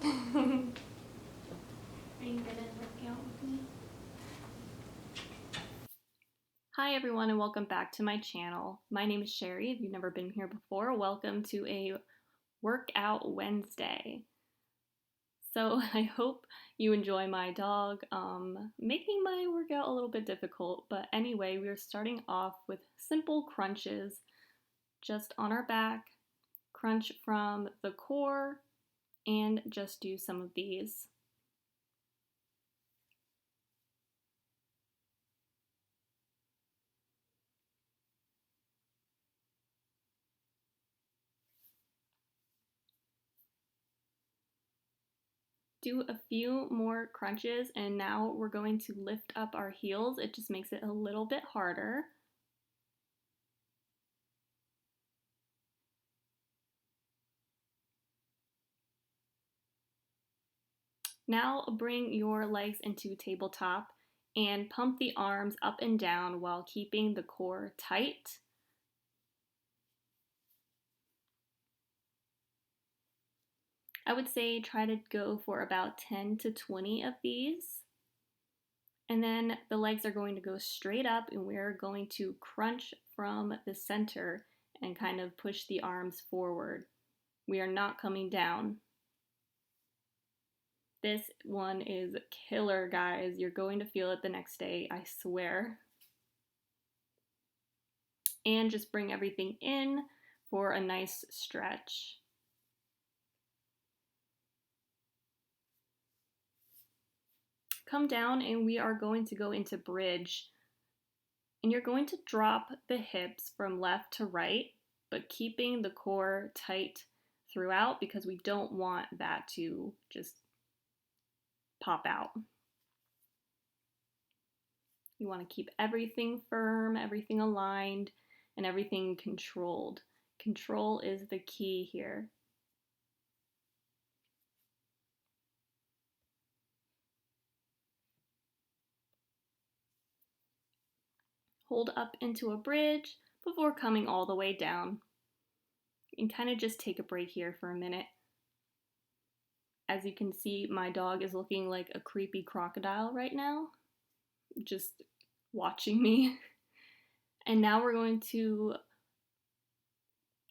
Are you gonna work out with me? Hi everyone and welcome back to my channel. My name is Sherry. If you've never been here before, welcome to a Workout Wednesday. So I hope you enjoy my dog making my workout a little bit difficult, but anyway, we're starting off with simple crunches just on our back, crunch from the core, and just do some of these. Do a few more crunches, and now we're going to lift up our heels. It just makes it a little bit harder. Now bring your legs into tabletop and pump the arms up and down while keeping the core tight. I would say try to go for about 10 to 20 of these. And then the legs are going to go straight up and we're going to crunch from the center and kind of push the arms forward. We are not coming down. This one is killer, guys. You're going to feel it the next day, I swear. And just bring everything in for a nice stretch. Come down and we are going to go into bridge. And you're going to drop the hips from left to right, but keeping the core tight throughout because we don't want that to just pop out. You want to keep everything firm, everything aligned, and everything controlled. Control is the key here. Hold up into a bridge before coming all the way down. And kind of just take a break here for a minute. As you can see, my dog is looking like a creepy crocodile right now, just watching me. And now we're going to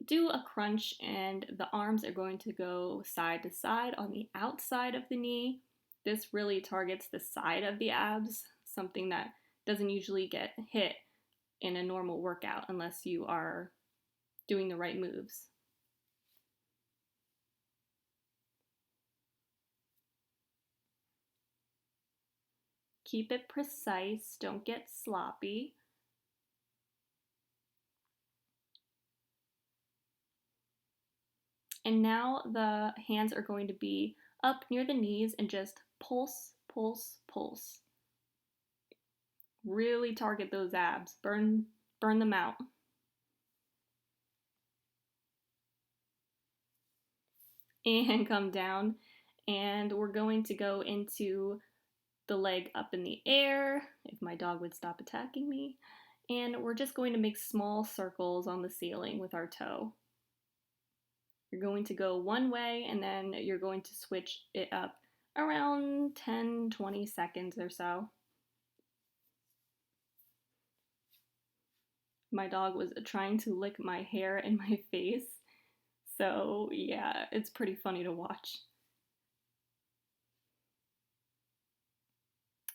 do a crunch and the arms are going to go side to side on the outside of the knee. This really targets the side of the abs, something that doesn't usually get hit in a normal workout unless you are doing the right moves. Keep it precise, don't get sloppy. And now the hands are going to be up near the knees and just pulse, pulse, pulse. Really target those abs, burn them out. And come down, and we're going to go into the leg up in the air, if my dog would stop attacking me, and we're just going to make small circles on the ceiling with our toe. You're going to go one way and then you're going to switch it up around 10-20 seconds or so. My dog was trying to lick my hair and my face, so yeah, it's pretty funny to watch.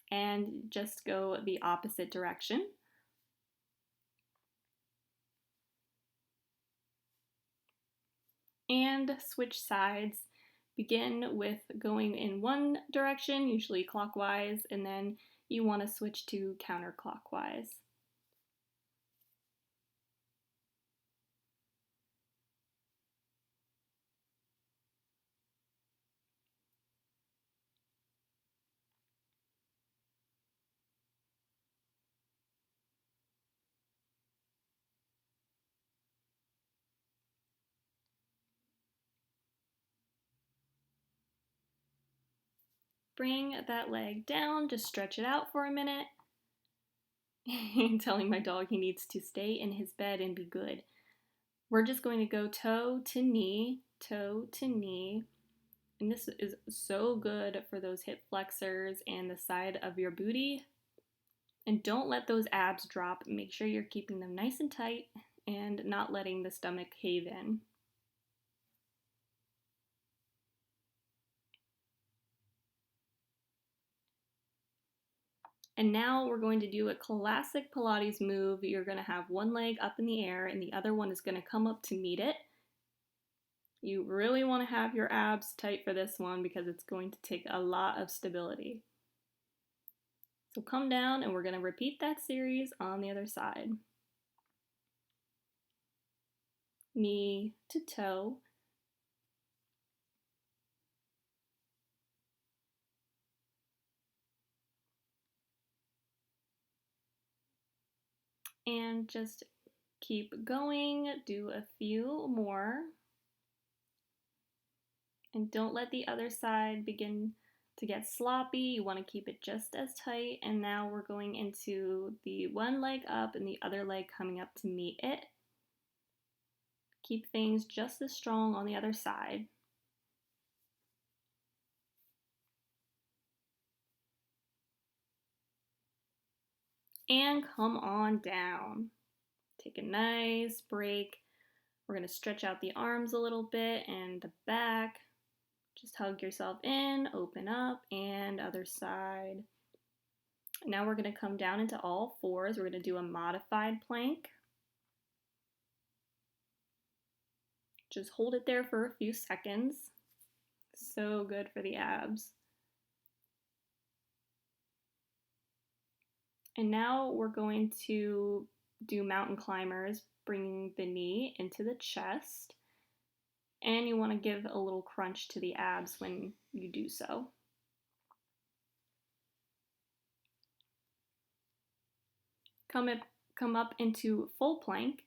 And just go the opposite direction. And switch sides. Begin with going in one direction, usually clockwise, and then you want to switch to counterclockwise. Bring that leg down, just stretch it out for a minute. Telling my dog he needs to stay in his bed and be good. We're just going to go toe to knee, And this is so good for those hip flexors and the side of your booty. And don't let those abs drop. Make sure you're keeping them nice and tight and not letting the stomach cave in. And now we're going to do a classic Pilates move. You're going to have one leg up in the air and the other one is going to come up to meet it. You really want to have your abs tight for this one because it's going to take a lot of stability. So come down and we're going to repeat that series on the other side. Knee to toe. And just keep going, do a few more. And don't let the other side begin to get sloppy. You want to keep it just as tight. And now we're going into the one leg up and the other leg coming up to meet it. Keep things just as strong on the other side. And come on down. Take a nice break. We're going to stretch out the arms a little bit and the back. Just hug yourself in, open up, and other side. Now we're going to come down into all fours. We're going to do a modified plank. Just hold it there for a few seconds. So good for the abs. And now we're going to do mountain climbers, bringing the knee into the chest. And you want to give a little crunch to the abs when you do so. Come up into full plank,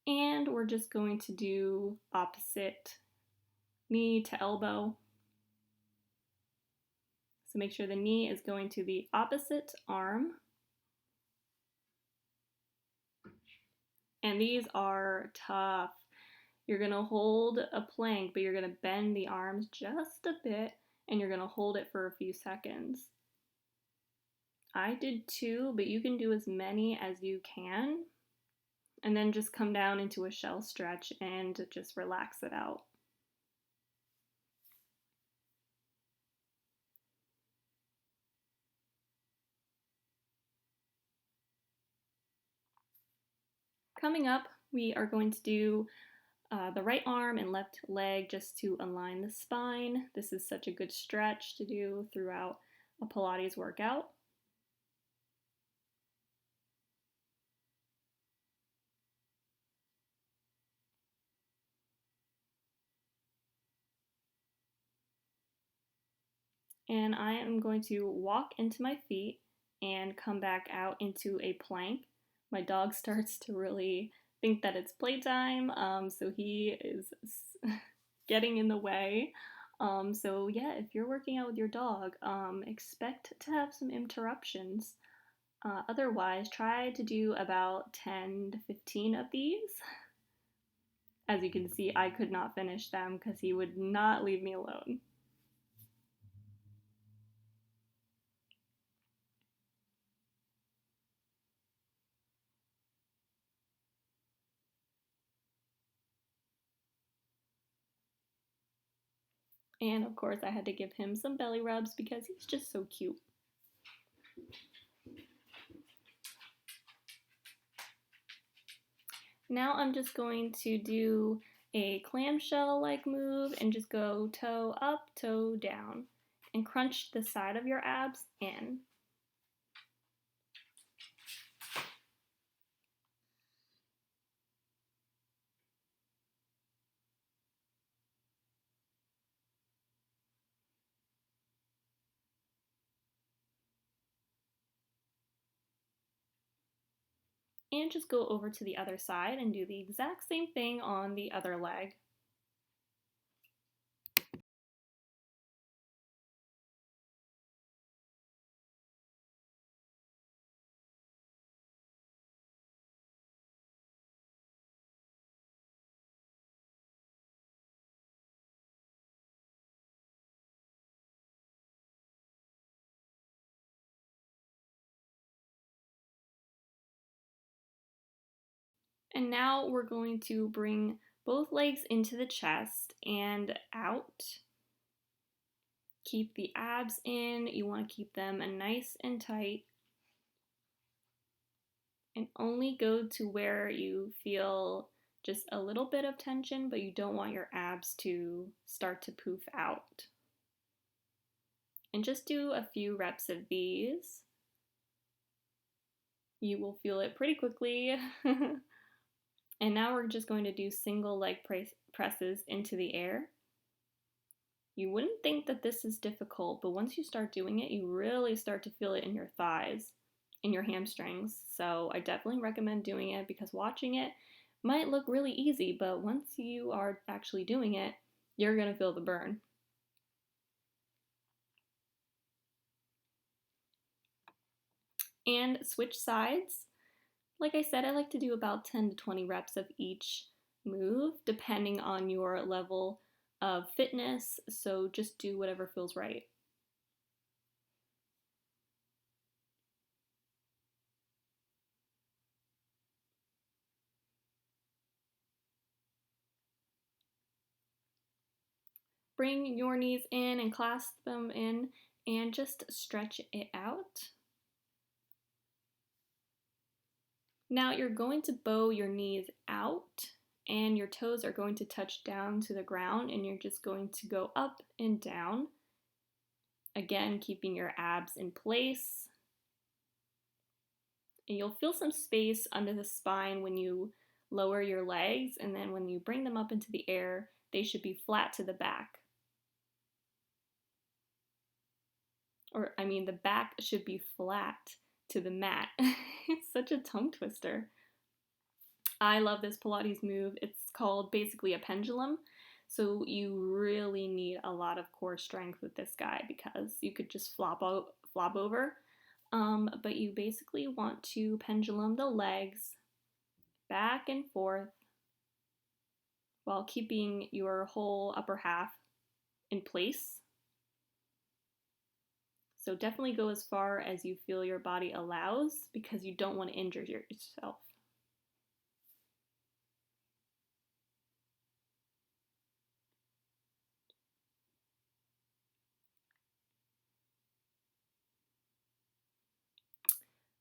and we're just going to do opposite knee to elbow. So make sure the knee is going to the opposite arm. And these are tough. You're going to hold a plank, but you're going to bend the arms just a bit, and you're going to hold it for a few seconds. I did 2, but you can do as many as you can. And then just come down into a shell stretch and just relax it out. Coming up, we are going to do the right arm and left leg just to align the spine. This is such a good stretch to do throughout a Pilates workout. And I am going to walk into my feet and come back out into a plank. My dog starts to really think that it's playtime, so he is getting in the way. So yeah, if you're working out with your dog, expect to have some interruptions. Otherwise, try to do about 10 to 15 of these. As you can see, I could not finish them because he would not leave me alone. And of course, I had to give him some belly rubs because he's just so cute. Now I'm just going to do a clamshell-like move and just go toe up, toe down, and crunch the side of your abs in. And just go over to the other side and do the exact same thing on the other leg. And now we're going to bring both legs into the chest and out. Keep the abs in. You want to keep them nice and tight. And only go to where you feel just a little bit of tension, but you don't want your abs to start to poof out. And just do a few reps of these. You will feel it pretty quickly. And now we're just going to do single leg presses into the air. You wouldn't think that this is difficult, but once you start doing it, you really start to feel it in your thighs, in your hamstrings. So I definitely recommend doing it because watching it might look really easy, but once you are actually doing it, you're going to feel the burn. And switch sides. Like I said, I like to do about 10 to 20 reps of each move, depending on your level of fitness, so just do whatever feels right. Bring your knees in and clasp them in and just stretch it out. Now you're going to bow your knees out and your toes are going to touch down to the ground and you're just going to go up and down. Again, keeping your abs in place. And you'll feel some space under the spine when you lower your legs, and then when you bring them up into the air, they should be flat to the back. The back should be flat to the mat. It's such a tongue twister. I love this Pilates move. It's called basically a pendulum. So you really need a lot of core strength with this guy because you could just flop over. But you basically want to pendulum the legs back and forth while keeping your whole upper half in place. So definitely go as far as you feel your body allows because you don't want to injure yourself.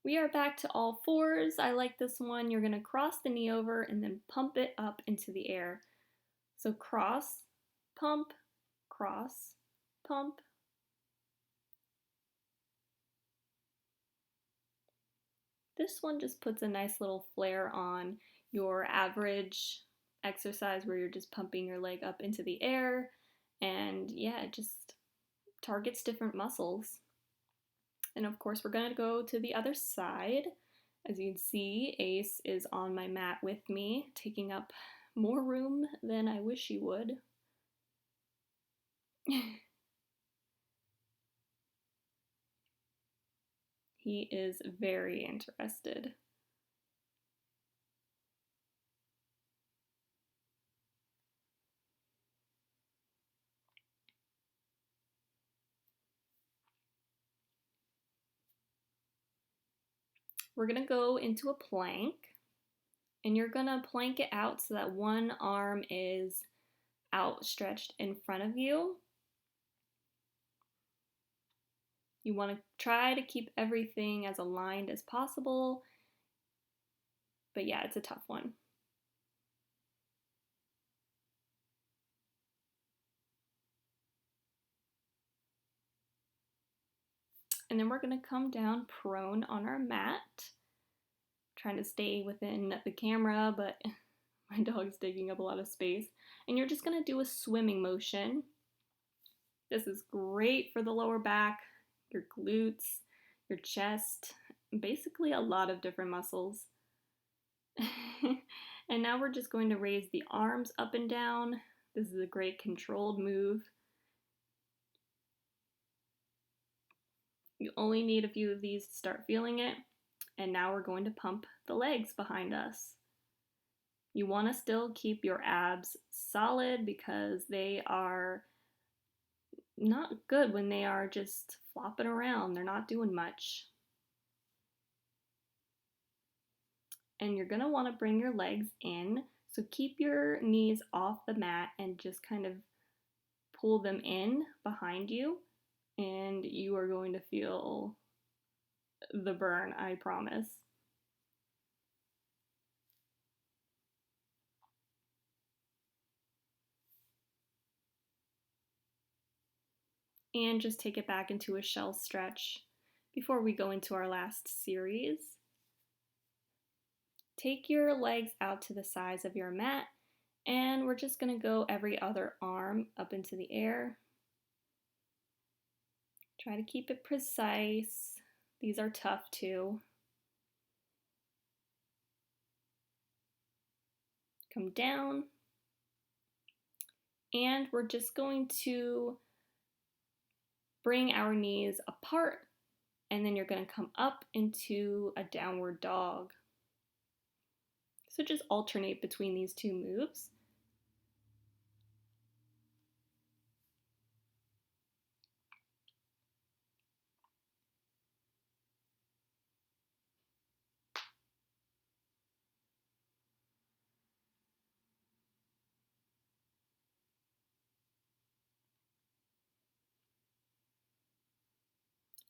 We are back to all fours. I like this one. You're going to cross the knee over and then pump it up into the air. So cross, pump, cross, pump. This one just puts a nice little flare on your average exercise where you're just pumping your leg up into the air. And yeah, it just targets different muscles. And of course, we're going to go to the other side. As you can see, Ace is on my mat with me, taking up more room than I wish he would. He is very interested. We're going to go into a plank, and you're going to plank it out so that one arm is outstretched in front of you. You want to try to keep everything as aligned as possible, but yeah, it's a tough one. And then we're going to come down prone on our mat, trying to stay within the camera, but my dog's taking up a lot of space. And you're just going to do a swimming motion. This is great for the lower back, your glutes, your chest, basically a lot of different muscles. And now we're just going to raise the arms up and down. This is a great controlled move. You only need a few of these to start feeling it. And now we're going to pump the legs behind us. You want to still keep your abs solid because they are not good when they are just flopping around. They're not doing much. And you're gonna wanna bring your legs in. So keep your knees off the mat and just kind of pull them in behind you. And you are going to feel the burn, I promise. And just take it back into a shell stretch before we go into our last series. Take your legs out to the sides of your mat, and we're just going to go every other arm up into the air. Try to keep it precise. These are tough too. Come down, and we're just going to bring our knees apart, and then you're going to come up into a downward dog. So just alternate between these two moves.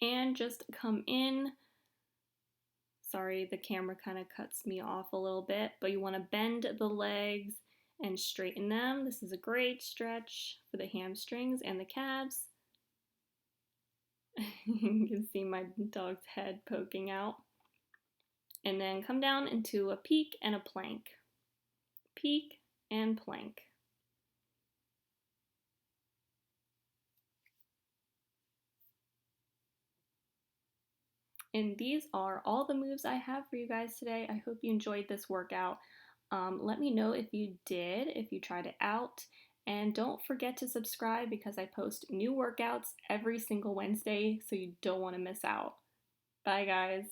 And just come in. Sorry, the camera kind of cuts me off a little bit, but you want to bend the legs and straighten them. This is a great stretch for the hamstrings and the calves. You can see my dog's head poking out. And then come down into a peak and a plank. Peak and plank. And these are all the moves I have for you guys today. I hope you enjoyed this workout. Let me know if you did, if you tried it out. And don't forget to subscribe because I post new workouts every single Wednesday, so you don't want to miss out. Bye, guys.